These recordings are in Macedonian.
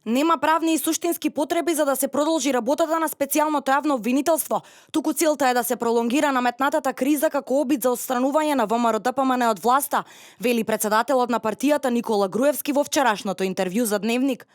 Нема правни и суштински потреби за да се продолжи работата на специјалното јавно обвинителство, туку целта е да се пролонгира наметнатата криза како обид за отстранување на ВМРО-ДПМН од власта, вели претседателот на партијата Никола Груевски во вчерашното интервју за Дневник.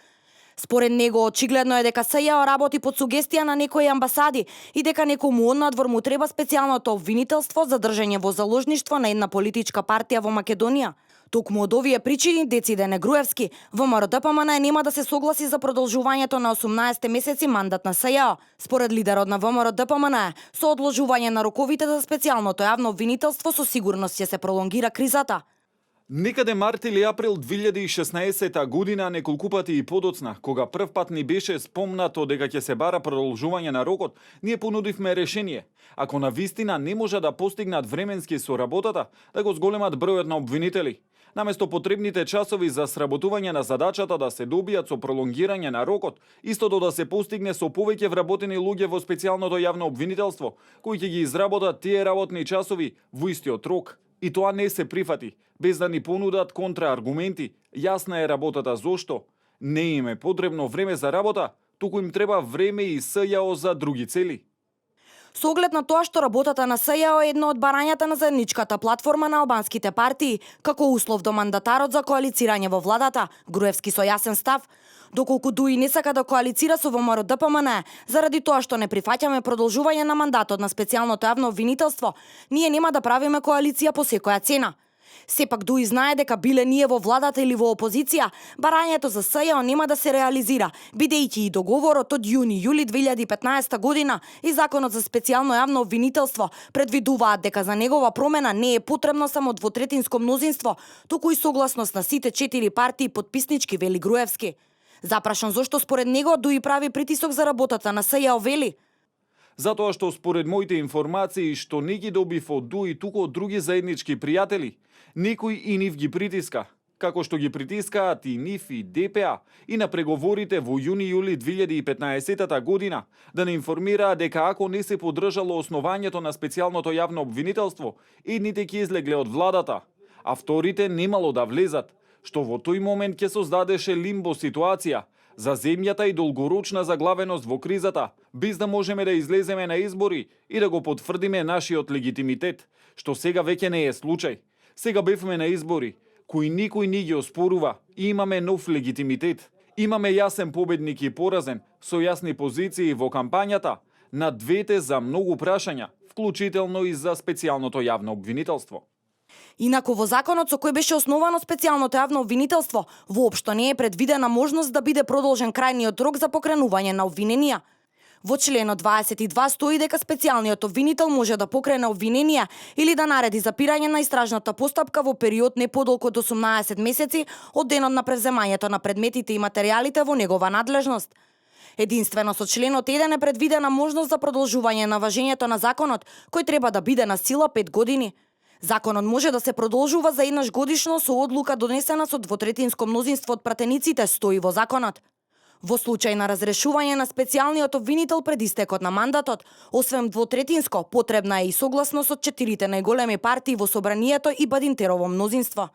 Според него, очигледно е дека СЈО работи под сугестија на некои амбасади и дека некому однадвор му треба специјалното обвинителство за држање во заложништво на една политичка партија во Македонија. Токму од овие причини, deciде Груевски, ВМРО-ДПМН нема да се согласи за продолжувањето на 18 месеци мандат на СЈО. Според лидерот на ВМРО-ДПМН, со одложување на роковите за специјалното јавно обвинителство со сигурност ќе се пролонгира кризата. Некаде март или април 2016 година, неколку пати и подоцна, кога прв пат ни беше спомнато дека ќе се бара продолжување на рокот, ние понудивме решение. Ако на вистина не може да постигнат временски со работата, да го зголемат бројот на обвинители. Наместо потребните часови за сработување на задачата да се добијат со пролонгирање на рокот, истото да се постигне со повеќе вработени луѓе во специјалното јавно обвинителство, кои ќе ги изработат тие работни часови во истиот рок. И тоа не се прифати, без да ни понудат контрааргументи. Јасна е работата зошто. Не им е потребно време за работа, туку им треба време и СЈО за други цели. Со оглед на тоа што работата на СЈО е едно од барањата на заедничката платформа на албанските партии, како услов до мандатарот за коалицирање во владата, Груевски со јасен став, доколку ДУИ не сака да коалицира со ВМРО-ДПМН, заради тоа што не прифаќаме продолжување на мандатот на специјалното јавно обвинителство, ние нема да правиме коалиција по секоја цена. Сепак ДУИ знае дека биле ние во владата или во опозиција, барањето за СЈО нема да се реализира, бидејќи и договорот од јуни-јули 2015 година и законот за специјално јавно обвинителство предвидуваат дека за негова промена не е потребно само двотретинско мнозинство, туку и согласност на сите 4 партии подписнички, вели Груевски. Запрашан зошто според него ДУИ прави притисок за работата на СЈО, вели: Затоа што според моите информации што не ги добив од ДУИ, туку од други заеднички пријатели, некој и нив ги притиска, како што ги притискаат и нив и ДПА и на преговорите во јуни-јули 2015 година да не информираа дека ако не се поддржало основањето на специјалното јавно обвинителство, едните ќе излегле од владата, а вторите немало да влезат, што во тој момент ќе создадеше лимбо ситуација за земјата и долгорочна заглавеност во кризата, без да можеме да излеземе на избори и да го потврдиме нашиот легитимитет, што сега веќе не е случај. Сега бевме на избори, кои никој не ги оспорува и имаме нов легитимитет. Имаме јасен победник и поразен, со јасни позиции во кампањата на двете за многу прашања, вклучително и за специјалното јавно обвинителство. Инаку во законот со кој беше основано специјалното јавно обвинителство, воопшто не е предвидена можност да биде продолжен крајниот рок за покренување на обвиненија. Во членот 22 стои дека специјалниот обвинител може да покрене обвиненија или да нареди запирање на истражната постапка во период не подолго од 18 месеци од денот на превземањето на предметите и материјалите во негова надлежност. Единствено со членот 1 е предвидена можност за продолжување на важењето на законот, кој треба да биде на сила 5 години. Законот може да се продолжува за еднаш годишно со одлука донесена со двотретинско мнозинство од пратениците, стои во законот. Во случај на разрешување на специјалниот обвинител пред истекот на мандатот, освен двотретинско, потребна е и согласност од 4 најголеми партии во собранието и Бадинтерово мнозинство.